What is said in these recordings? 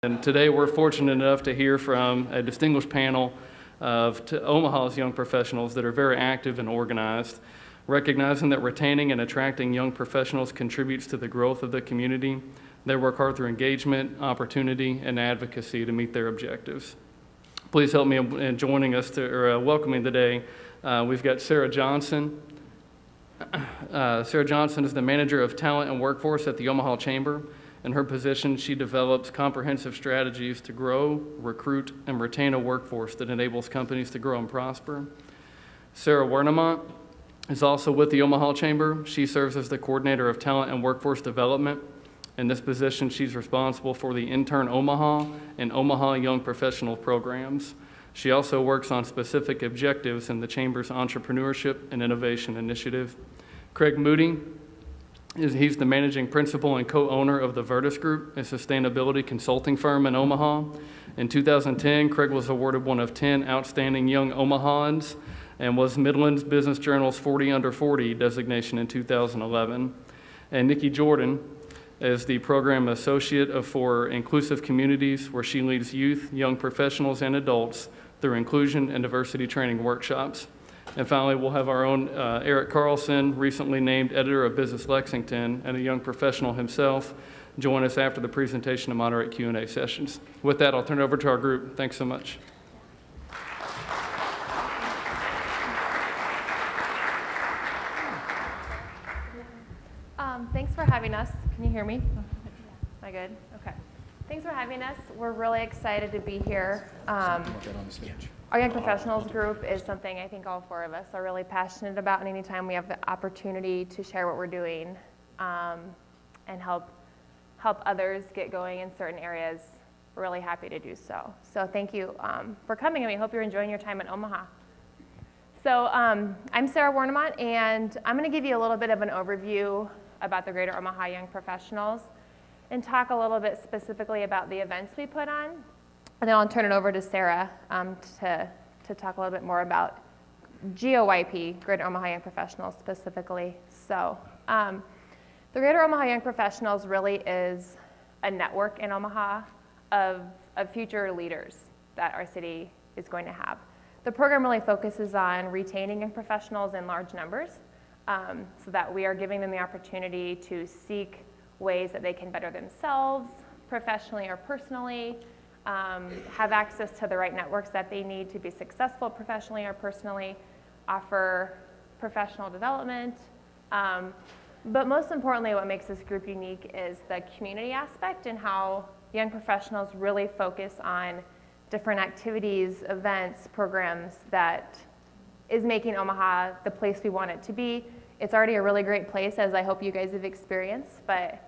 And today we're fortunate enough to hear from a distinguished panel of Omaha's young professionals that are very active and organized, recognizing that retaining and attracting young professionals contributes to the growth of the community. They work hard through engagement, opportunity, and advocacy to meet their objectives. Please help me in joining us welcoming today. We've got Sarah Johnson. Sarah Johnson is the Manager of Talent and Workforce at the Omaha Chamber. In her position, she develops comprehensive strategies to grow, recruit, and retain a workforce that enables companies to grow and prosper. Sarah Wernimont is also with the Omaha Chamber. She serves as the Coordinator of Talent and Workforce Development. In this position, she's responsible for the Intern Omaha and Omaha Young Professional programs. She also works on specific objectives in the Chamber's Entrepreneurship and Innovation Initiative. Craig Moody, he's the managing principal and co-owner of the Verdis Group, a sustainability consulting firm in Omaha. In 2010, Craig was awarded one of 10 outstanding young Omahans and was Midland's Business Journal's 40 Under 40 designation in 2011. And Niki Jordan is the program associate for Inclusive Communities, where she leads youth, young professionals, and adults through inclusion and diversity training workshops. And finally, we'll have our own Erik Carlson, recently named editor of Business Lexington and a young professional himself, join us after the presentation to moderate Q&A sessions. With that, I'll turn it over to our group. Thanks so much. Thanks for having us. Can you hear me? Am I good? Okay. Thanks for having us. We're really excited to be here. Our Young Professionals group is something I think all four of us are really passionate about, and anytime we have the opportunity to share what we're doing and help others get going in certain areas, we're really happy to do so. So thank you for coming, and we hope you're enjoying your time in Omaha. So I'm Sarah Wernimont, and I'm going to give you a little bit of an overview about the Greater Omaha Young Professionals and talk a little bit specifically about the events we put on. And then I'll turn it over to Sarah to talk a little bit more about GOYP, Greater Omaha Young Professionals specifically. So the Greater Omaha Young Professionals really is a network in Omaha of future leaders that our city is going to have. The program really focuses on retaining young professionals in large numbers so that we are giving them the opportunity to seek ways that they can better themselves professionally or personally, have access to the right networks that they need to be successful professionally or personally, offer professional development. But most importantly, what makes this group unique is the community aspect and how young professionals really focus on different activities, events, programs that is making Omaha the place we want it to be. It's already a really great place, as I hope you guys have experienced, but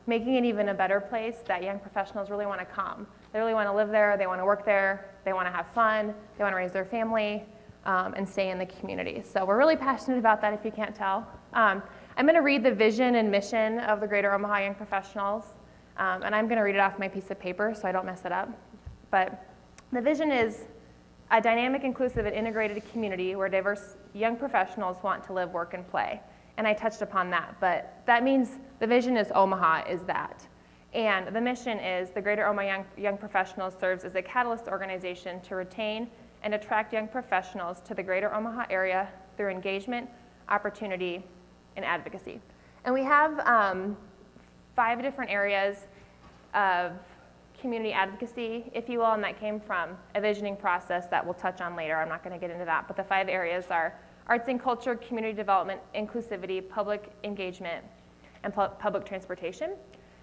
making it even a better place that young professionals really want to come. They really want to live there, they want to work there, they want to have fun, they want to raise their family, and stay in the community. So we're really passionate about that, if you can't tell. I'm going to read the vision and mission of the Greater Omaha Young Professionals, and I'm going to read it off my piece of paper so I don't mess it up. But the vision is a dynamic, inclusive, and integrated community where diverse young professionals want to live, work, and play. And I touched upon that, but that means the vision is Omaha is that. And the mission is the Greater Omaha Young Professionals serves as a catalyst organization to retain and attract young professionals to the Greater Omaha area through engagement, opportunity, and advocacy. And we have 5 different areas of community advocacy, if you will, and that came from a visioning process that we'll touch on later. I'm not going to get into that, but the 5 areas are arts and culture, community development, inclusivity, public engagement, and public transportation.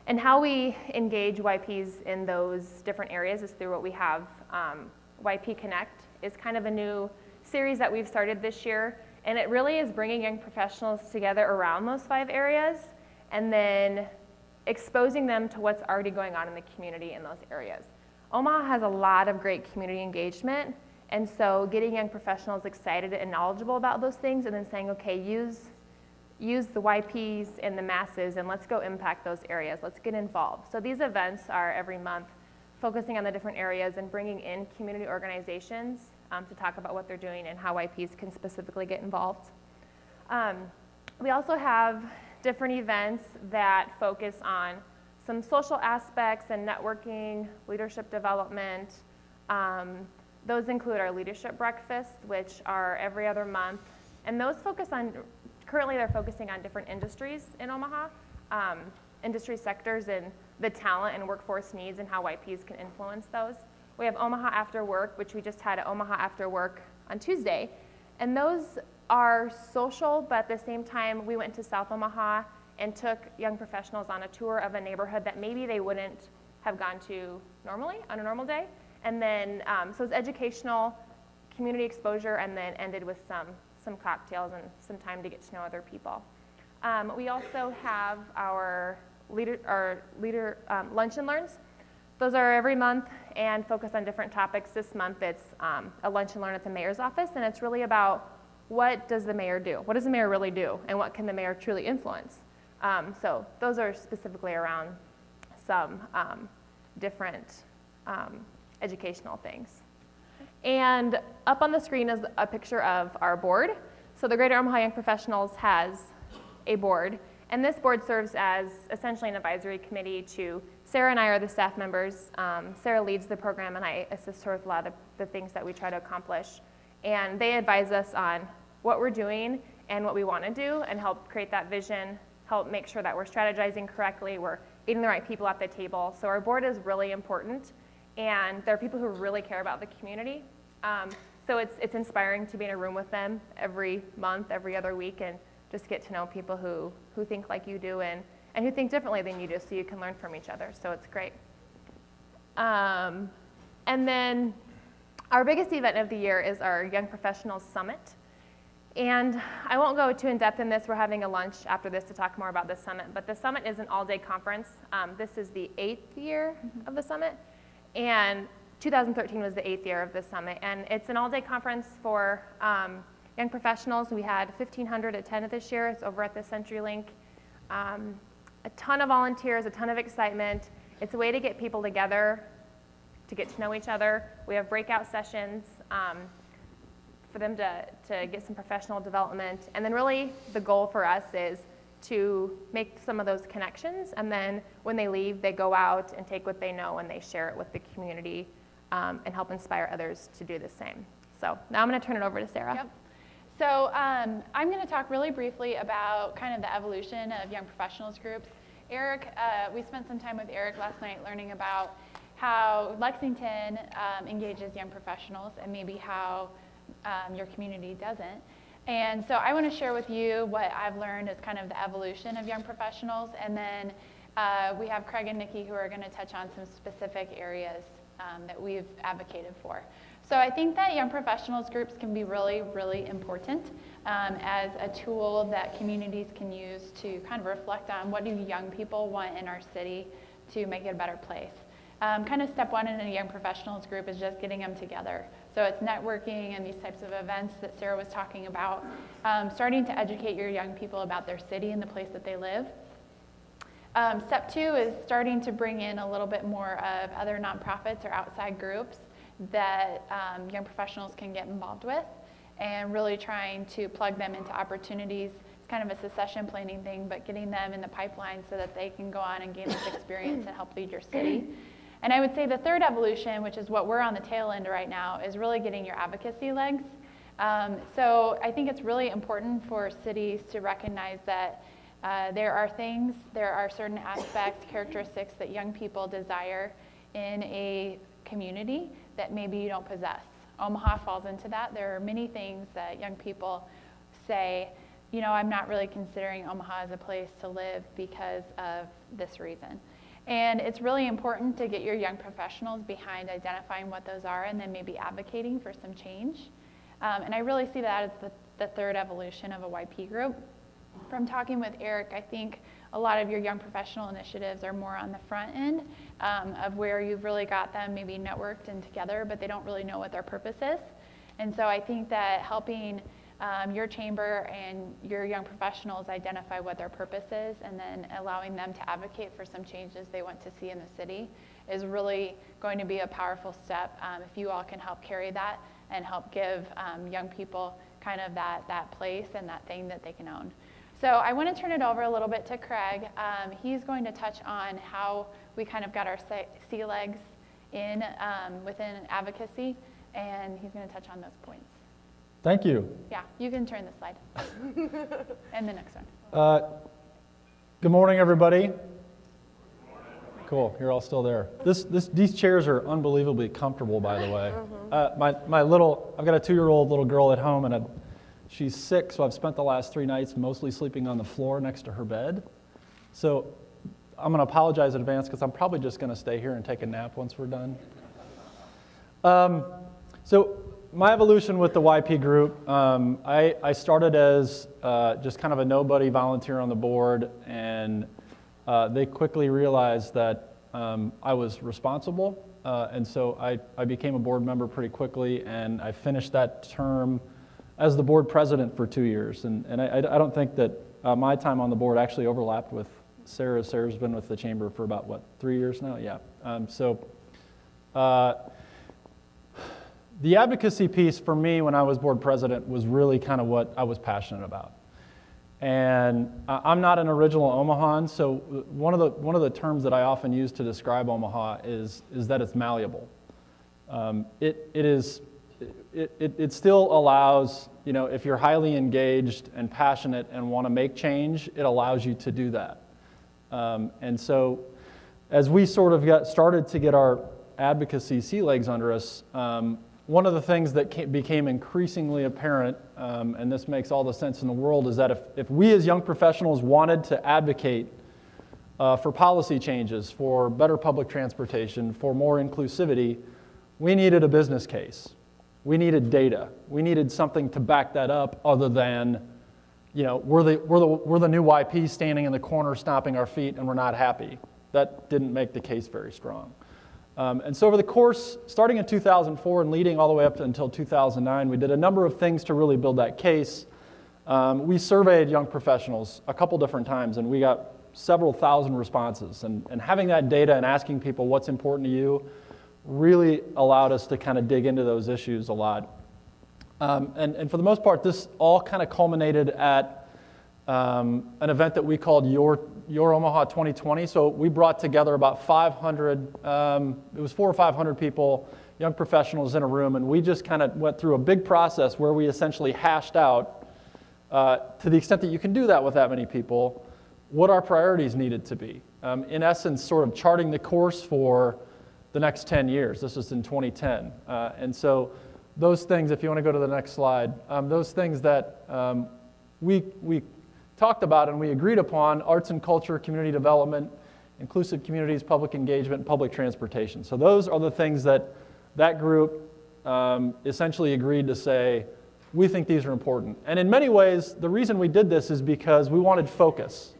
And how we engage YPs in those different areas is through what we have. YP Connect is kind of a new series that we've started this year, and it really is bringing young professionals together around those 5 areas and then exposing them to what's already going on in the community in those areas. Omaha has a lot of great community engagement, and so getting young professionals excited and knowledgeable about those things and then saying, okay, use the YPs and the masses and let's go impact those areas. Let's get involved. So these events are every month focusing on the different areas and bringing in community organizations to talk about what they're doing and how YPs can specifically get involved. We also have different events that focus on some social aspects and networking, leadership development. Those include our leadership breakfasts, which are every other month. And those focus on, currently they're focusing on different industries in Omaha, industry sectors and the talent and workforce needs and how YPs can influence those. We have Omaha After Work, which we just had at Omaha After Work on Tuesday. And those are social, but at the same time, we went to South Omaha and took young professionals on a tour of a neighborhood that maybe they wouldn't have gone to normally on a normal day. And then, so it's educational, community exposure, and then ended with some cocktails and some time to get to know other people. We also have our lunch and learns. Those are every month and focus on different topics. This month it's a lunch and learn at the mayor's office, and it's really about what does the mayor do? What does the mayor really do? And what can the mayor truly influence? So those are specifically around some different educational things. And up on the screen is a picture of our board. So the Greater Omaha Young Professionals has a board, and this board serves as essentially an advisory committee to Sarah and I are the staff members. Sarah leads the program, and I assist her with a lot of the things that we try to accomplish. And they advise us on what we're doing and what we want to do and help create that vision, help make sure that we're strategizing correctly, we're getting the right people at the table. So our board is really important, and there are people who really care about the community. So it's inspiring to be in a room with them every month, every other week, and just get to know people who think like you do and who think differently than you do, so you can learn from each other. So it's great. And then our biggest event of the year is our Young Professionals Summit. And I won't go too in-depth in this. We're having a lunch after this to talk more about the summit. But the summit is an all-day conference. This is the 8th year of the summit. And 2013 was the 8th year of the summit. And it's an all-day conference for young professionals. We had 1,500 attend this year. It's over at the CenturyLink. A ton of volunteers, a ton of excitement. It's a way to get people together, to get to know each other. We have breakout sessions for them to get some professional development. And then really the goal for us is to make some of those connections, and then when they leave, they go out and take what they know and they share it with the community and help inspire others to do the same. So now I'm going to turn it over to Sarah. Yep. So I'm going to talk really briefly about kind of the evolution of young professionals groups. Erik, we spent some time with Erik last night learning about how Lexington engages young professionals and maybe how your community doesn't. And so I want to share with you what I've learned as kind of the evolution of young professionals, and then we have Craig and Niki who are going to touch on some specific areas that we've advocated for. So I think that young professionals groups can be really, really important as a tool that communities can use to kind of reflect on what do young people want in our city to make it a better place. Kind of step one in a young professionals group is just getting them together. So it's networking and these types of events that Sarah was talking about, starting to educate your young people about their city and the place that they live. Step two is starting to bring in a little bit more of other nonprofits or outside groups that young professionals can get involved with, and really trying to plug them into opportunities. It's kind of a succession planning thing, but getting them in the pipeline so that they can go on and gain this experience and help lead your city. And I would say the third evolution, which is what we're on the tail end right now, is really getting your advocacy legs. So I think it's really important for cities to recognize that there are certain aspects, characteristics that young people desire in a community that maybe you don't possess. Omaha falls into that. There are many things that young people say, you know, I'm not really considering Omaha as a place to live because of this reason. And it's really important to get your young professionals behind identifying what those are and then maybe advocating for some change. And I really see that as the third evolution of a YP group. From talking with Erik, I think a lot of your young professional initiatives are more on the front end of where you've really got them maybe networked and together, but they don't really know what their purpose is. And so I think that helping your chamber and your young professionals identify what their purpose is and then allowing them to advocate for some changes they want to see in the city is really going to be a powerful step if you all can help carry that and help give young people kind of that place and that thing that they can own. So I want to turn it over a little bit to Craig. He's going to touch on how we kind of got our sea legs in within advocacy, and he's going to touch on those points. Thank you. Yeah, you can turn the slide. And the next one. Good morning, everybody. Cool, you're all still there. These chairs are unbelievably comfortable, by the way. I've got a 2-year-old little girl at home, and she's sick, so I've spent the last 3 nights mostly sleeping on the floor next to her bed. So I'm going to apologize in advance because I'm probably just going to stay here and take a nap once we're done. So my evolution with the YP group, I started as just kind of a nobody volunteer on the board, and they quickly realized that I was responsible, and so I became a board member pretty quickly, and I finished that term as the board president for 2 years. And I don't think that my time on the board actually overlapped with Sarah's. Sarah's been with the chamber for about, what, 3 years now? Yeah. The advocacy piece for me when I was board president was really kind of what I was passionate about. And I'm not an original Omahan, so one of the terms that I often use to describe Omaha is that it's malleable. It still allows, if you're highly engaged and passionate and want to make change, it allows you to do that. And so as we sort of started to get our advocacy sea legs under us, one of the things that became increasingly apparent, and this makes all the sense in the world, is that if we as young professionals wanted to advocate for policy changes, for better public transportation, for more inclusivity, we needed a business case. We needed data. We needed something to back that up other than, we're the new YP standing in the corner stomping our feet and we're not happy. That didn't make the case very strong. And so over the course, starting in 2004 and leading all the way up until 2009, we did a number of things to really build that case. We surveyed young professionals a couple different times, and we got several thousand responses. And having that data and asking people what's important to you really allowed us to kind of dig into those issues a lot. And for the most part, this all kind of culminated at an event that we called Your Omaha 2020. So we brought together about 500, it was 400 or 500 people, young professionals in a room, and we just kind of went through a big process where we essentially hashed out, to the extent that you can do that with that many people, what our priorities needed to be. In essence, sort of charting the course for the next 10 years. This was in 2010. And so those things, if you want to go to the next slide, those things that we talked about and we agreed upon: arts and culture, community development, inclusive communities, public engagement, public transportation. So those are the things that group essentially agreed to say, we think these are important. And in many ways, the reason we did this is because we wanted focus.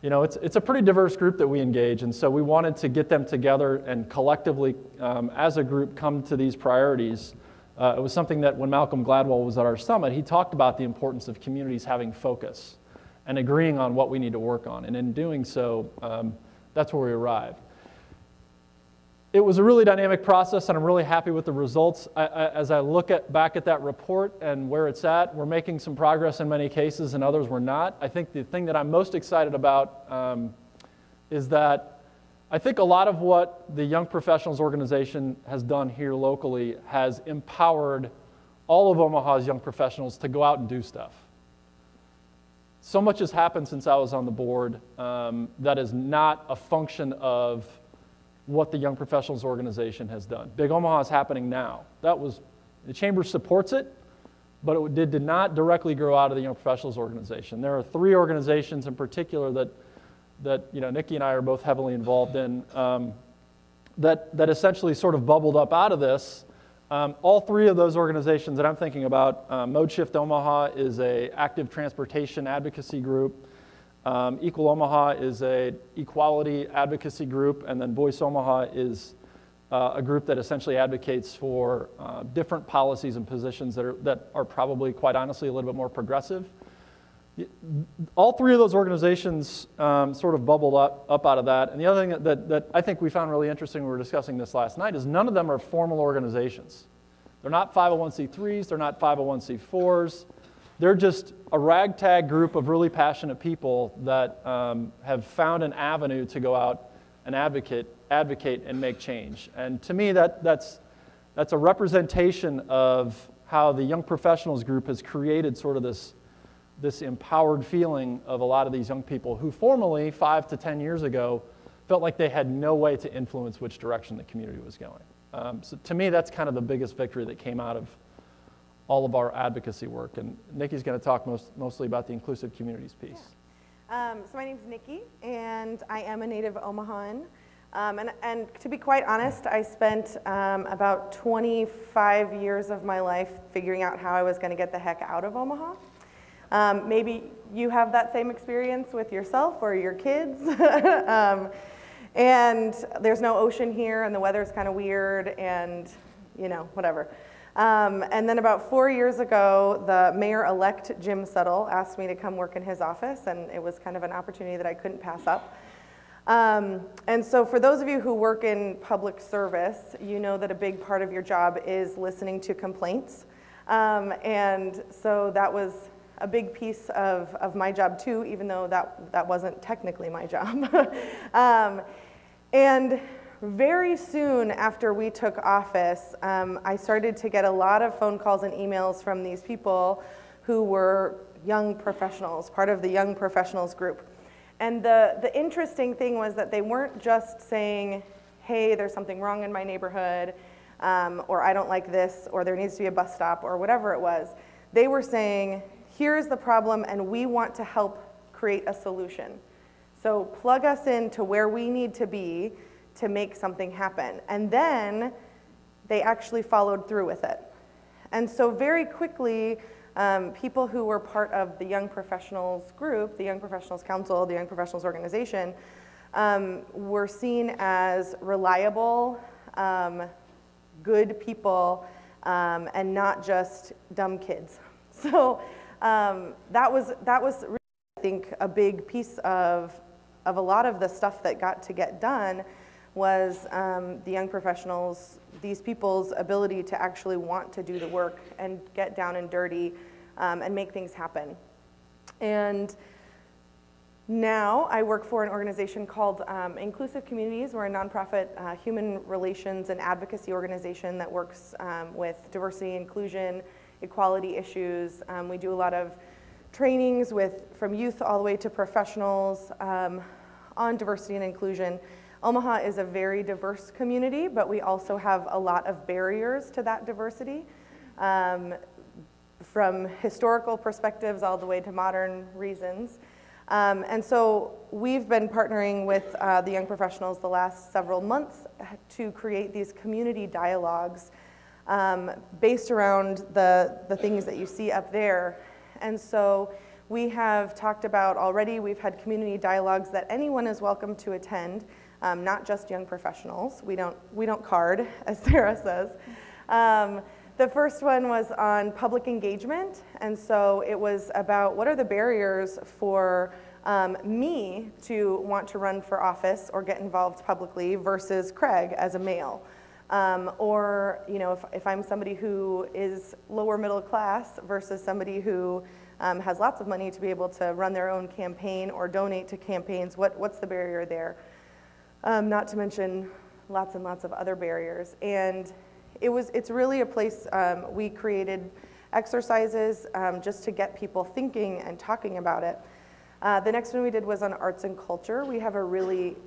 It's a pretty diverse group that we engage, and so we wanted to get them together and collectively, as a group, come to these priorities. It was something that when Malcolm Gladwell was at our summit, he talked about the importance of communities having focus and agreeing on what we need to work on. And in doing so, that's where we arrived. It was a really dynamic process, and I'm really happy with the results. As I look back at that report and where it's at, we're making some progress in many cases, and others we're not. I think the thing that I'm most excited about is that I think a lot of what the Young Professionals Organization has done here locally has empowered all of Omaha's young professionals to go out and do stuff. So much has happened since I was on the board that is not a function of what the Young Professionals Organization has done. Big Omaha is happening now. The Chamber supports it, but it did not directly grow out of the Young Professionals Organization. There are 3 organizations in particular that Niki and I are both heavily involved in that essentially sort of bubbled up out of this. All 3 of those organizations that I'm thinking about, Mode Shift Omaha is an active transportation advocacy group. Equal Omaha is an equality advocacy group, and then Voice Omaha is a group that essentially advocates for different policies and positions that are probably, quite honestly, a little bit more progressive. All 3 of those organizations sort of bubbled up out of that. And the other thing that I think we found really interesting when we were discussing this last night is none of them are formal organizations. They're not 501c3s, they're not 501c4s. they're just a ragtag group of really passionate people that have found an avenue to go out and advocate and make change. And to me, that's a representation of how the Young Professionals Group has created sort of this empowered feeling of a lot of these young people who formerly, 5 to 10 years ago, felt like they had no way to influence which direction the community was going. So to me, that's kind of the biggest victory that came out of all of our advocacy work. And Niki's going to talk mostly about the inclusive communities piece. Yeah. So my name's Niki, and I am a native Omahan. And to be quite honest, I spent about 25 years of my life figuring out how I was going to get the heck out of Omaha. Maybe you have that same experience with yourself or your kids. And there's no ocean here, and the weather's kind of weird, and whatever. And then about 4 years ago, the mayor-elect Jim Settle asked me to come work in his office, and it was kind of an opportunity that I couldn't pass up. And so for those of you who work in public service, you know that a big part of your job is listening to complaints. And so that was a big piece of my job too, even though that wasn't technically my job. And very soon after we took office, I started to get a lot of phone calls and emails from these people who were young professionals, part of the Young Professionals Group. And the interesting thing was that they weren't just saying, hey, there's something wrong in my neighborhood, or I don't like this, or there needs to be a bus stop, or whatever it was. They were saying, here's the problem, and we want to help create a solution. So plug us into where we need to be to make something happen. And then they actually followed through with it. And so very quickly, people who were part of the Young Professionals Group, the Young Professionals Council, the Young Professionals Organization, were seen as reliable, good people, and not just dumb kids. So that was really, I think, a big piece of a lot of the stuff that got to get done was the young professionals, these people's ability to actually want to do the work and get down and dirty and make things happen. And now I work for an organization called Inclusive Communities. We're a nonprofit human relations and advocacy organization that works with diversity, inclusion, equality issues. We do a lot of trainings from youth all the way to professionals on diversity and inclusion. Omaha is a very diverse community, but we also have a lot of barriers to that diversity, from historical perspectives all the way to modern reasons. And so we've been partnering with the young professionals the last several months to create these community dialogues based around the things that you see up there. And so we have talked about already, we've had community dialogues that anyone is welcome to attend. Not just young professionals. We don't card, as Sarah says. The first one was on public engagement, and so it was about what are the barriers for me to want to run for office or get involved publicly versus Craig as a male. Or if I'm somebody who is lower middle class versus somebody who has lots of money to be able to run their own campaign or donate to campaigns, what's the barrier there? Not to mention lots and lots of other barriers. And it's really a place, we created exercises just to get people thinking and talking about it. The next one we did was on arts and culture. We have a really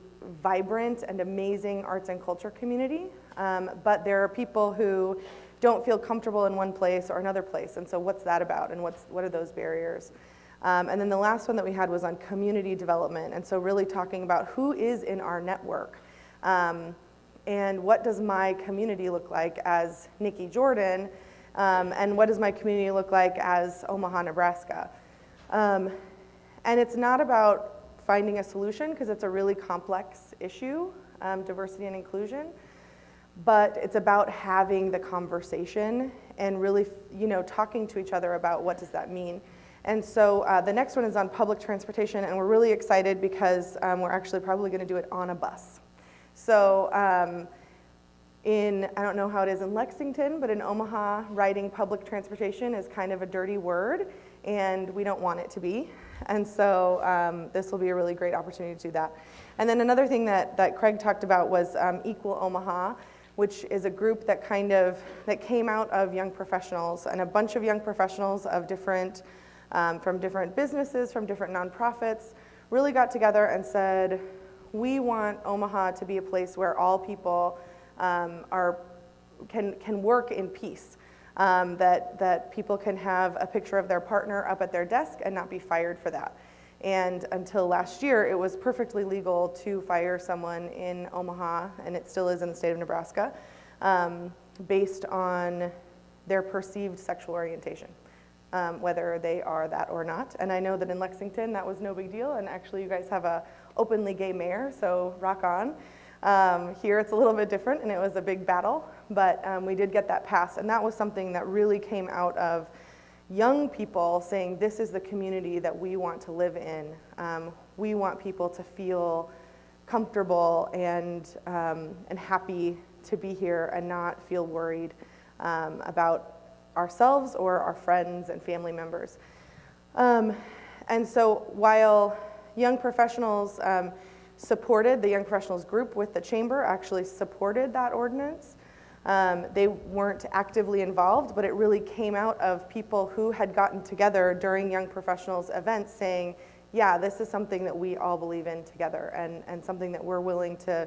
vibrant and amazing arts and culture community, but there are people who don't feel comfortable in one place or another place. And so what's that about, and what are those barriers? And then the last one that we had was on community development, and so really talking about who is in our network, and what does my community look like as Niki Jordan, and what does my community look like as Omaha, Nebraska. And it's not about finding a solution, because it's a really complex issue, diversity and inclusion, but it's about having the conversation and really talking to each other about what does that mean. And so the next one is on public transportation, and we're really excited because we're actually probably going to do it on a bus. So I don't know how it is in Lexington, but in Omaha, riding public transportation is kind of a dirty word. and we don't want it to be. And so this will be a really great opportunity to do that. And then another thing that Craig talked about was Equal Omaha, which is a group that that came out of young professionals, and a bunch of young professionals of different, from different businesses, from different nonprofits, really got together and said, we want Omaha to be a place where all people can work in peace. That people can have a picture of their partner up at their desk and not be fired for that. And until last year, it was perfectly legal to fire someone in Omaha, and it still is in the state of Nebraska, based on their perceived sexual orientation, whether they are that or not. And I know that in Lexington, that was no big deal, and actually you guys have a openly gay mayor, so rock on. Here it's a little bit different, and it was a big battle, but we did get that passed, and that was something that really came out of young people saying, this is the community that we want to live in. We want people to feel comfortable and happy to be here and not feel worried about ourselves or our friends and family members. And so while young professionals supported, the Young Professionals Group with the Chamber actually supported that ordinance. They weren't actively involved, but it really came out of people who had gotten together during Young Professionals events saying, yeah, this is something that we all believe in together, and something that we're willing to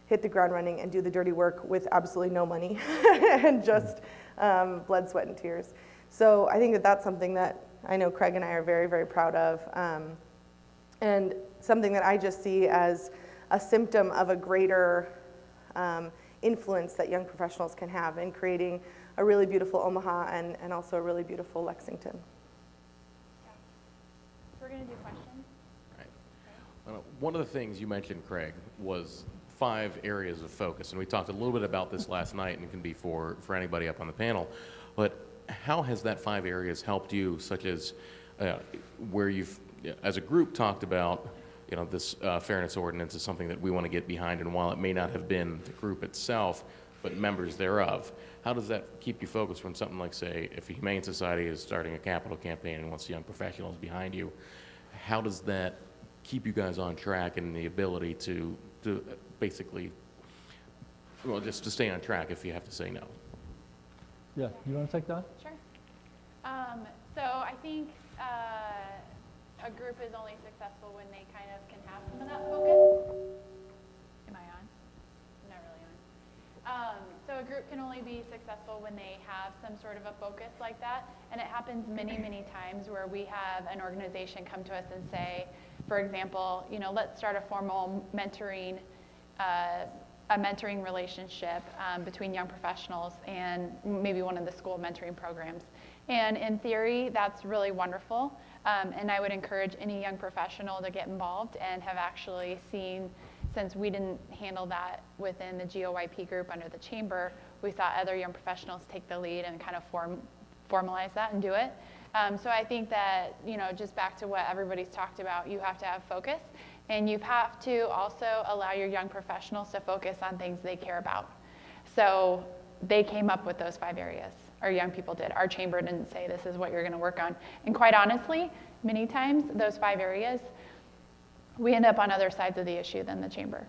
hit the ground running and do the dirty work with absolutely no money and just blood, sweat, and tears. So I think that that's something that I know Craig and I are very, very proud of, and something that I just see as a symptom of a greater influence that young professionals can have in creating a really beautiful Omaha and also a really beautiful Lexington. Yeah. So we're going to do questions. Right. Well, one of the things you mentioned, Craig, was 5 areas of focus, and we talked a little bit about this last night, and it can be for anybody up on the panel, but how has that 5 areas helped you, such as where you've, as a group, talked about, you know, this fairness ordinance is something that we want to get behind, and while it may not have been the group itself, but members thereof, how does that keep you focused when something like, say, if a Humane Society is starting a capital campaign and wants young professionals behind you, how does that keep you guys on track and the ability to basically, well, just to stay on track if you have to say no? Yeah, you want to take that? Sure. So I think a group is only successful when they kind of can have some of that focus. Am I on? I'm not really on. So a group can only be successful when they have some sort of a focus like that. And it happens many, many times where we have an organization come to us and say, for example, you know, let's start a formal mentoring relationship between young professionals and maybe one of the school mentoring programs. And in theory, that's really wonderful. And I would encourage any young professional to get involved and have actually seen, since we didn't handle that within the GOYP group under the chamber, we saw other young professionals take the lead and kind of formalize that and do it. So I think that, you know, just back to what everybody's talked about, you have to have focus, and you have to also allow your young professionals to focus on things they care about. So they came up with those 5 areas. Our young people did. Our chamber didn't say this is what you're going to work on. And quite honestly, many times those 5 areas, we end up on other sides of the issue than the chamber.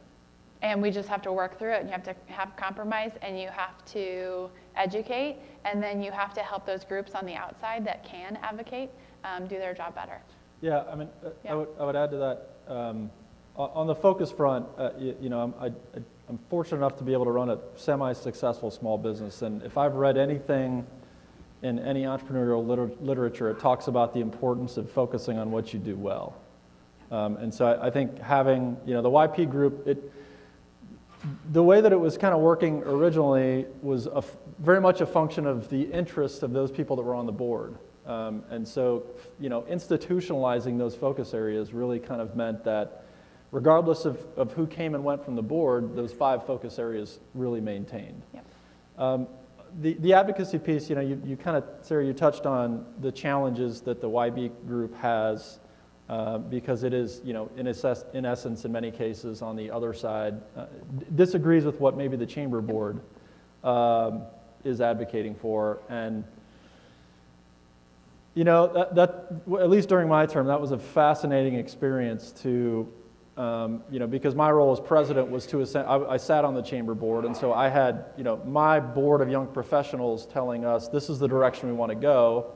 And we just have to work through it, and you have to have compromise, and you have to educate, and then you have to help those groups on the outside that can advocate do their job better. Yeah, I mean, yeah. I would add to that. On the focus front, you know, I'm fortunate enough to be able to run a semi-successful small business, and if I've read anything in any entrepreneurial literature, it talks about the importance of focusing on what you do well. And so I think having, you know, the YP group, the way that it was kind of working originally was very much a function of the interest of those people that were on the board. And so, you know, institutionalizing those focus areas really kind of meant that regardless of who came and went from the board, those 5 focus areas really maintained. Yep. The advocacy piece, you know, you kind of, Sarah, you touched on the challenges that the YB group has because it is, you know, in essence, in many cases, on the other side, disagrees with what maybe the chamber board is advocating for. And You know, at least during my term, that was a fascinating experience to, you know, because my role as president was to, I sat on the chamber board, and so I had, you know, my board of young professionals telling us this is the direction we want to go.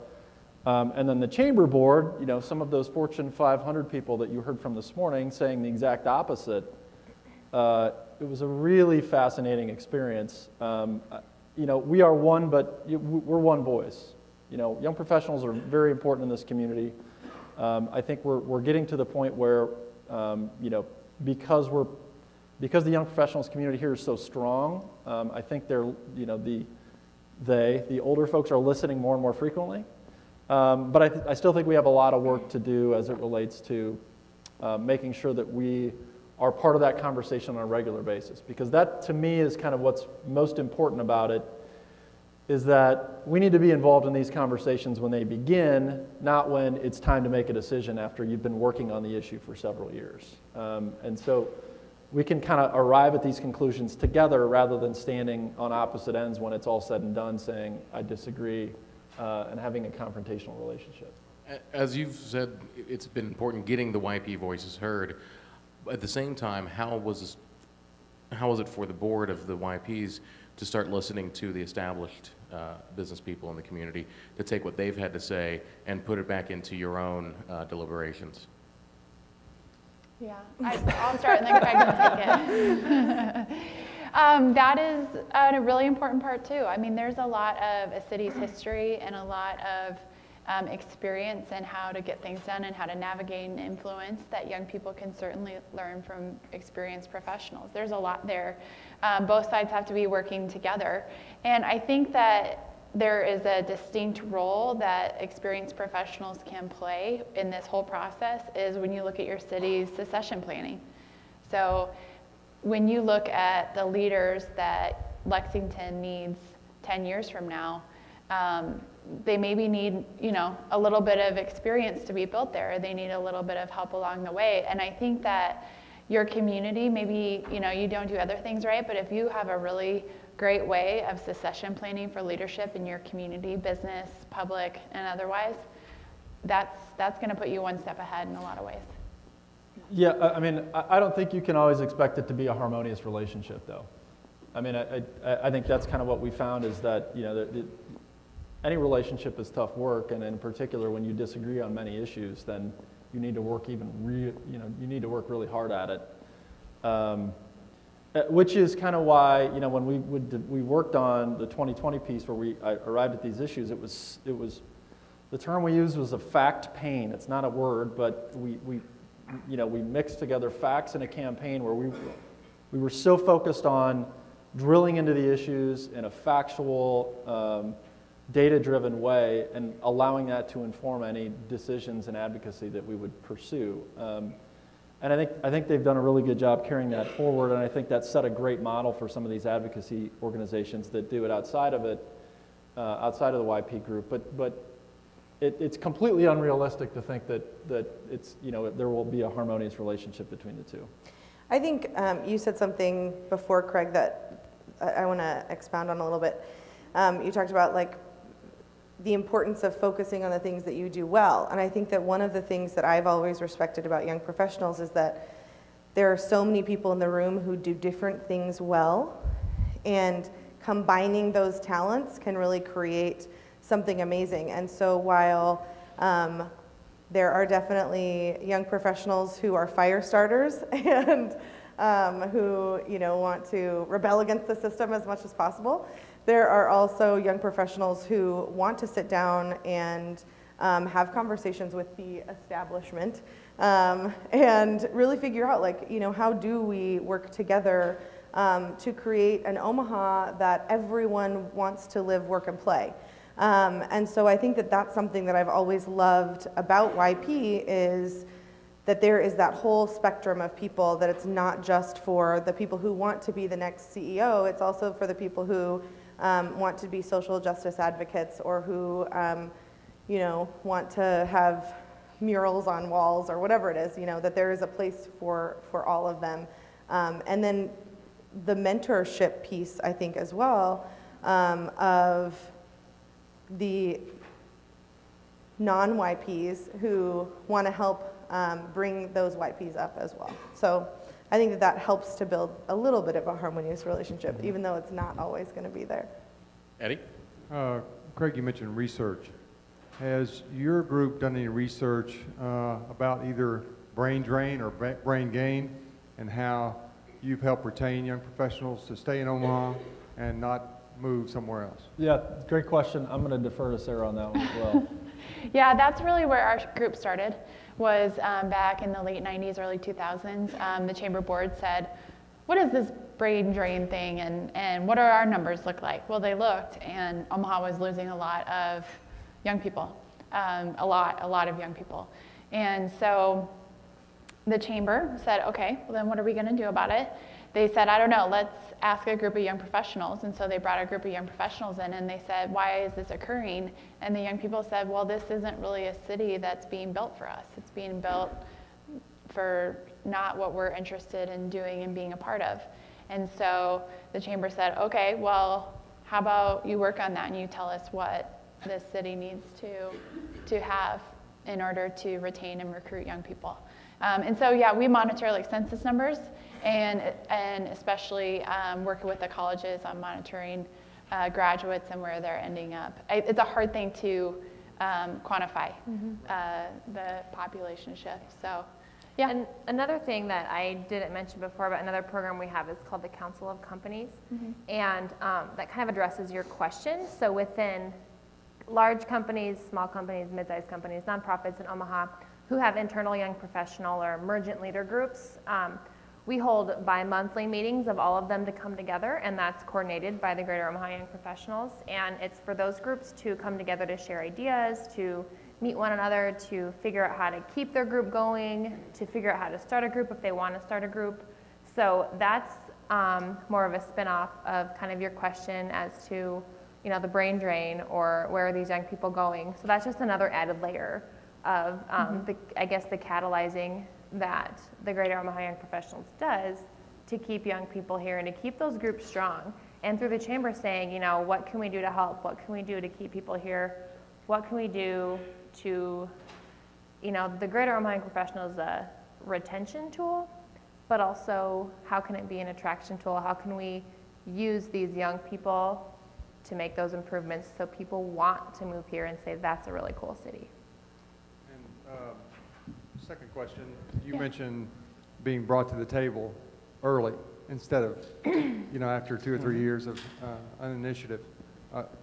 And then the chamber board, you know, some of those Fortune 500 people that you heard from this morning saying the exact opposite. It was a really fascinating experience. You know, we are one, but we're one voice. You know, young professionals are very important in this community. I think we're getting to the point where, you know, because the young professionals community here is so strong, I think they're, you know, the older folks are listening more and more frequently. But I still think we have a lot of work to do as it relates to making sure that we are part of that conversation on a regular basis. Because that, to me, is kind of what's most important about it, is that we need to be involved in these conversations when they begin, not when it's time to make a decision after you've been working on the issue for several years. And so we can kind of arrive at these conclusions together rather than standing on opposite ends when it's all said and done saying, I disagree, and having a confrontational relationship. As you've said, it's been important getting the YP voices heard. At the same time, how was it for the board of the YPs to start listening to the established business people in the community to take what they've had to say and put it back into your own deliberations? Yeah, I'll start and then Craig can take it. That is a really important part too. I mean, there's a lot of a city's history and a lot of experience in how to get things done and how to navigate and influence that young people can certainly learn from experienced professionals. There's a lot there. Both sides have to be working together. And I think that there is a distinct role that experienced professionals can play in this whole process is when you look at your city's succession planning. So when you look at the leaders that Lexington needs 10 years from now, they maybe need, you know, a little bit of experience to be built there. They need a little bit of help along the way. And I think that your community, maybe, you know, you don't do other things right, but if you have a really great way of succession planning for leadership in your community, business, public, and otherwise, that's going to put you one step ahead in a lot of ways. Yeah, I mean, I don't think you can always expect it to be a harmonious relationship, though. I mean, I think that's kind of what we found is that, you know, any relationship is tough work, and in particular, when you disagree on many issues, then you need to work you need to work really hard at it. Which is kind of why, you know, when we worked on the 2020 piece where I arrived at these issues, it was the term we used was a fact pain. It's not a word, but we mixed together facts in a campaign where we were so focused on drilling into the issues in a factual, data-driven way and allowing that to inform any decisions and advocacy that we would pursue. And I think they've done a really good job carrying that forward, and I think that set a great model for some of these advocacy organizations that do it outside of the YP group. But it's completely unrealistic to think that it's, you know, there will be a harmonious relationship between the two. I think you said something before, Craig, that I want to expound on a little bit. You talked about like the importance of focusing on the things that you do well. And I think that one of the things that I've always respected about young professionals is that there are so many people in the room who do different things well, and combining those talents can really create something amazing. And so while there are definitely young professionals who are fire starters and who, you know, want to rebel against the system as much as possible, there are also young professionals who want to sit down and have conversations with the establishment and really figure out, like, you know, how do we work together to create an Omaha that everyone wants to live, work, and play. And so I think that that's something that I've always loved about YP is that there is that whole spectrum of people, that it's not just for the people who want to be the next CEO, it's also for the people who want to be social justice advocates, or who, you know, want to have murals on walls or whatever it is, you know, that there is a place for all of them. And then the mentorship piece, I think, as non-YPs who want to help bring those YPs up as well. So I think that that helps to build a little bit of a harmonious relationship, even though it's not always going to be there. Eddie? Craig, you mentioned research. Has your group done any research about either brain drain or brain gain, and how you've helped retain young professionals to stay in Omaha and not move somewhere else? Yeah, great question. I'm going to defer to Sarah on that one as well. Yeah, that's really where our group started, was back in the late 90s, early 2000s. The Chamber Board said, what is this brain drain thing, and what do our numbers look like? Well, they looked, and Omaha was losing a lot of young people, a lot of young people. And so the Chamber said, okay, well then what are we going to do about it? They said, I don't know, let's ask a group of young professionals. And so they brought a group of young professionals in, and they said, why is this occurring? And the young people said, well, this isn't really a city that's being built for us. It's being built for not what we're interested in doing and being a part of. And so the Chamber said, okay, well, how about you work on that and you tell us what this city needs to have in order to retain and recruit young people. And so, yeah, we monitor like census numbers, and especially working with the colleges on monitoring graduates and where they're ending up. It's a hard thing to quantify, the population shift. So, yeah. And another thing that I didn't mention before, but another program we have is called the Council of Companies, and that kind of addresses your question. So within large companies, small companies, mid-sized companies, nonprofits in Omaha who have internal young professional or emergent leader groups, we hold bi-monthly meetings of all of them to come together, and that's coordinated by the Greater Omaha Young Professionals. And it's for those groups to come together to share ideas, to meet one another, to figure out how to keep their group going, to figure out how to start a group if they want to start a group. So that's more of a spin-off of kind of your question as to, you know, the brain drain or where are these young people going. So that's just another added layer of, I guess, the catalyzing that the Greater Omaha Young Professionals does to keep young people here and to keep those groups strong. And through the Chamber saying, you know, what can we do to help? What can we do to keep people here? What can we do to, you know, the Greater Omaha Young Professional is a retention tool, but also how can it be an attraction tool? How can we use these young people to make those improvements so people want to move here and say, that's a really cool city? And second question, you mentioned being brought to the table early instead of, you know, after 2 or 3 years of an initiative.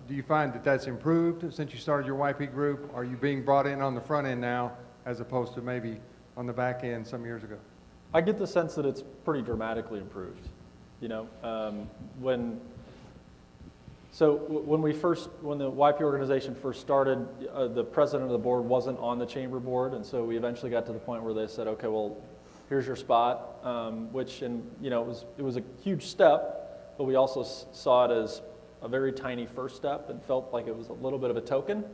Do you find that that's improved since you started your YP group? Are you being brought in on the front end now as opposed to maybe on the back end some years ago? I get the sense that it's pretty dramatically improved. You know, when the YP organization first started, the president of the board wasn't on the chamber board, and so we eventually got to the point where they said, okay, well, here's your spot, which, and you know, it was a huge step, but we also saw it as a very tiny first step and felt like it was a little bit of a token.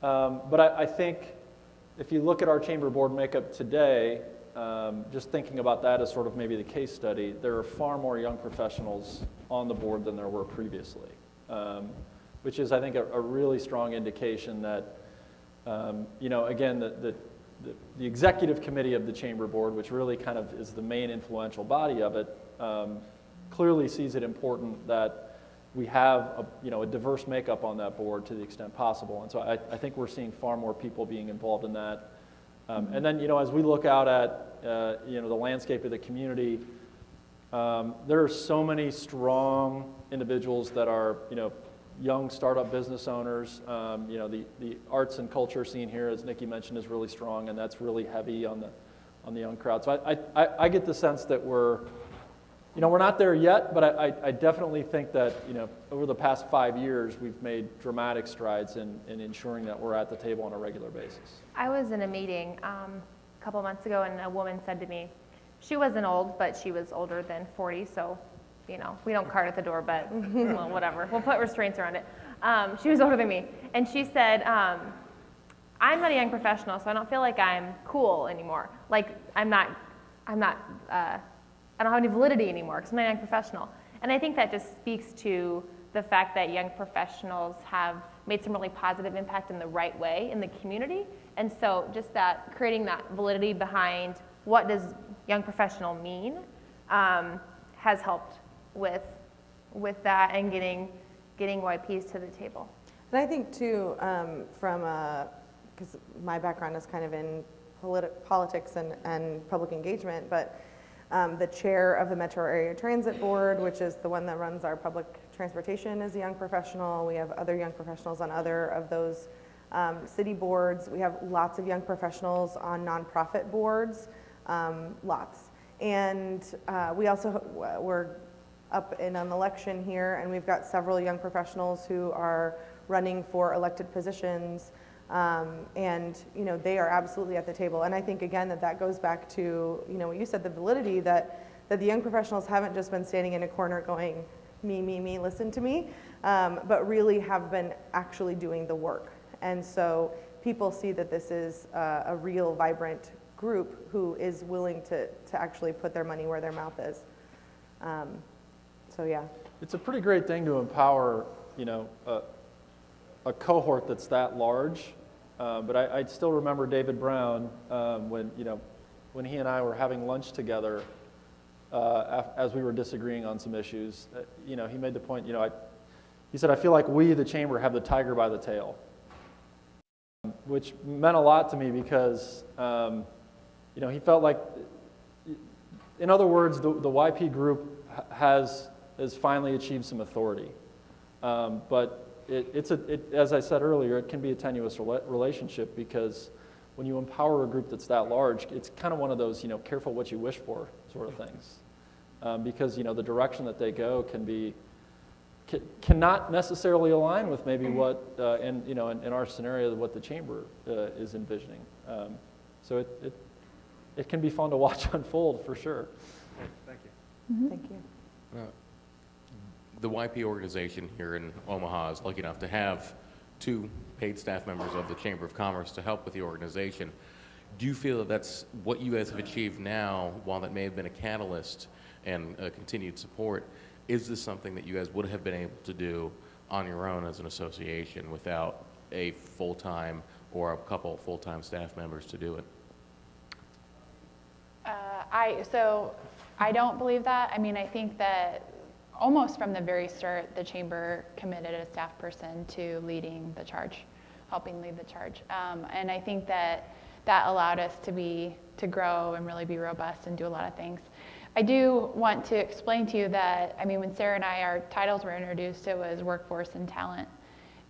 But I think if you look at our chamber board makeup today, just thinking about that as sort of maybe the case study, there are far more young professionals on the board than there were previously, which is, I think, a really strong indication that, you know, again, the executive committee of the chamber board, which really kind of is the main influential body of it, clearly sees it important that we have a diverse makeup on that board to the extent possible. And so I think we're seeing far more people being involved in that. And then, you know, as we look out at, you know, the landscape of the community, there are so many strong individuals that are, you know, young startup business owners. You know, the arts and culture scene here, as Niki mentioned, is really strong, and that's really heavy on the young crowd. So I get the sense that we're not there yet, but I definitely think that, you know, over the past 5 years, we've made dramatic strides in ensuring that we're at the table on a regular basis. I was in a meeting a couple months ago, and a woman said to me, she wasn't old, but she was older than 40, so, you know, we don't cart at the door, but well, whatever. We'll put restraints around it. She was older than me, and she said, I'm not a young professional, so I don't feel like I'm cool anymore. Like, I don't have any validity anymore because I'm not a young professional. And I think that just speaks to the fact that young professionals have made some really positive impact in the right way in the community. And so just that, creating that validity behind what does young professional mean has helped with that and getting YPs to the table. And I think too, because my background is kind of in politics and public engagement, but the chair of the Metro Area Transit Board, which is the one that runs our public transportation, is a young professional. We have other young professionals on other of those city boards. We have lots of young professionals on nonprofit boards, lots. And we also, we're up in an election here, and we've got several young professionals who are running for elected positions. And they are absolutely at the table. And I think again that goes back to what you said, the validity that the young professionals haven't just been standing in a corner going me, listen to me, but really have been actually doing the work. And so people see that this is a real vibrant group who is willing to actually put their money where their mouth is. So yeah, it's a pretty great thing to empower a cohort that's that large, but I still remember David Brown when he and I were having lunch together as we were disagreeing on some issues. He made the point. He said, "I feel like we, the chamber, have the tiger by the tail," which meant a lot to me because he felt like, in other words, the YP group has finally achieved some authority, but. As I said earlier, it can be a tenuous relationship because when you empower a group that's that large, it's kind of one of those, careful what you wish for sort of things. Because, the direction that they go cannot necessarily align with maybe what, in our scenario, what the chamber is envisioning. So it can be fun to watch unfold for sure. Thank you. Mm-hmm. Thank you. The YP organization here in Omaha is lucky enough to have 2 paid staff members of the Chamber of Commerce to help with the organization. Do you feel that that's what you guys have achieved now, while that may have been a catalyst and continued support? Is this something that you guys would have been able to do on your own as an association without a full-time or a couple full-time staff members to do it? I don't believe that. I mean, I think that almost from the very start, the chamber committed a staff person to leading the charge, helping lead the charge. And I think that allowed us to grow and really be robust and do a lot of things. I do want to explain to you that, when Sarah and I, our titles were introduced, it was workforce and talent.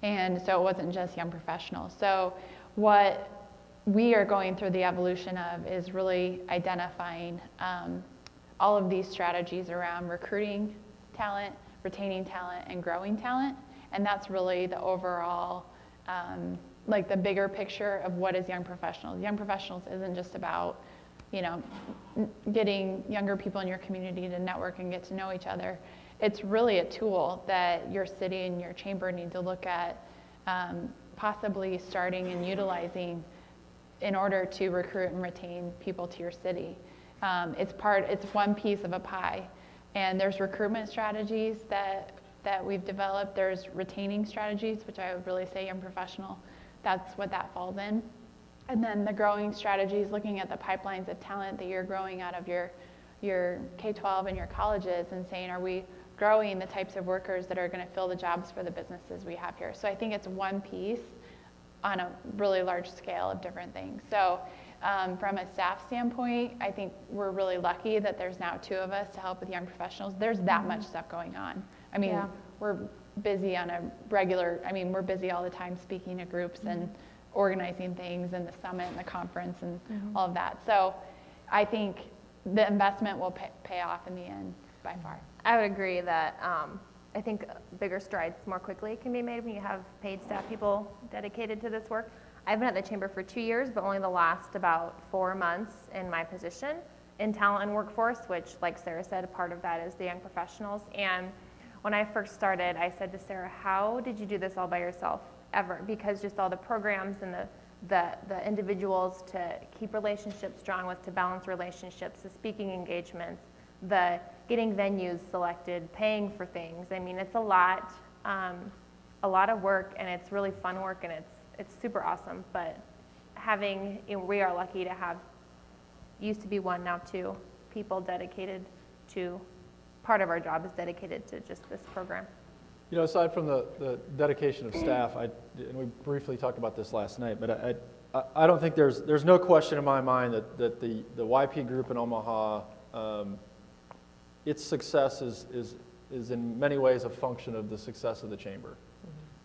And so it wasn't just young professionals. So what we are going through the evolution of is really identifying all of these strategies around recruiting talent, retaining talent, and growing talent. And that's really the overall, the bigger picture of what is young professionals. Young professionals isn't just about, getting younger people in your community to network and get to know each other. It's really a tool that your city and your chamber need to look at possibly starting and utilizing in order to recruit and retain people to your city. It's one piece of a pie. And there's recruitment strategies that we've developed. There's retaining strategies, which I would really say young professional, that's what that falls in. And then the growing strategies, looking at the pipelines of talent that you're growing out of your K-12 and your colleges and saying, are we growing the types of workers that are going to fill the jobs for the businesses we have here? So I think it's one piece on a really large scale of different things. So from a staff standpoint, I think we're really lucky that there's now 2 of us to help with young professionals. There's that much stuff going on. We're busy on a regular, we're busy all the time speaking to groups and organizing things and the summit and the conference and all of that. So I think the investment will pay off in the end by far. I would agree that I think bigger strides more quickly can be made when you have paid staff people dedicated to this work. I've been at the chamber for 2 years, but only the last about 4 months in my position in talent and workforce, which, like Sarah said, a part of that is the young professionals. And when I first started, I said to Sarah, how did you do this all by yourself ever? Because just all the programs and the individuals to keep relationships strong with, to balance relationships, the speaking engagements, the getting venues selected, paying for things. It's a lot a lot of work, and it's really fun work, and it's super awesome. But having, we are lucky to have, used to be one, now two people dedicated to, part of our job is dedicated to just this program. You know, aside from the dedication of staff, and we briefly talked about this last night, but I don't think there's no question in my mind that the YP group in Omaha, its success is in many ways a function of the success of the chamber.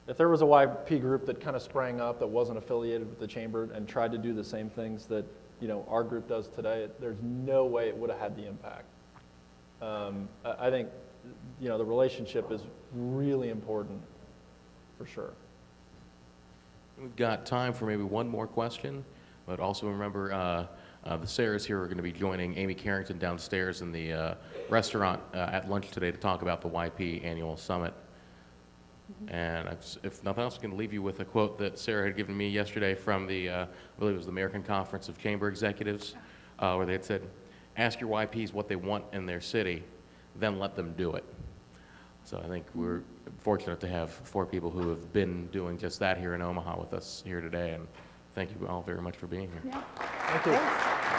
If there was a YP group that kind of sprang up that wasn't affiliated with the chamber and tried to do the same things that, you know, our group does today, there's no way it would have had the impact. I think, you know, the relationship is really important, for sure. We've got time for maybe one more question, but also remember the Sarahs here are going to be joining Amy Carrington downstairs in the restaurant at lunch today to talk about the YP Annual Summit. And if nothing else, I can leave you with a quote that Sarah had given me yesterday from the, I believe it was the American Conference of Chamber Executives, where they had said, ask your YPs what they want in their city, then let them do it. So I think we're fortunate to have 4 people who have been doing just that here in Omaha with us here today, and thank you all very much for being here. Yeah. Thank you.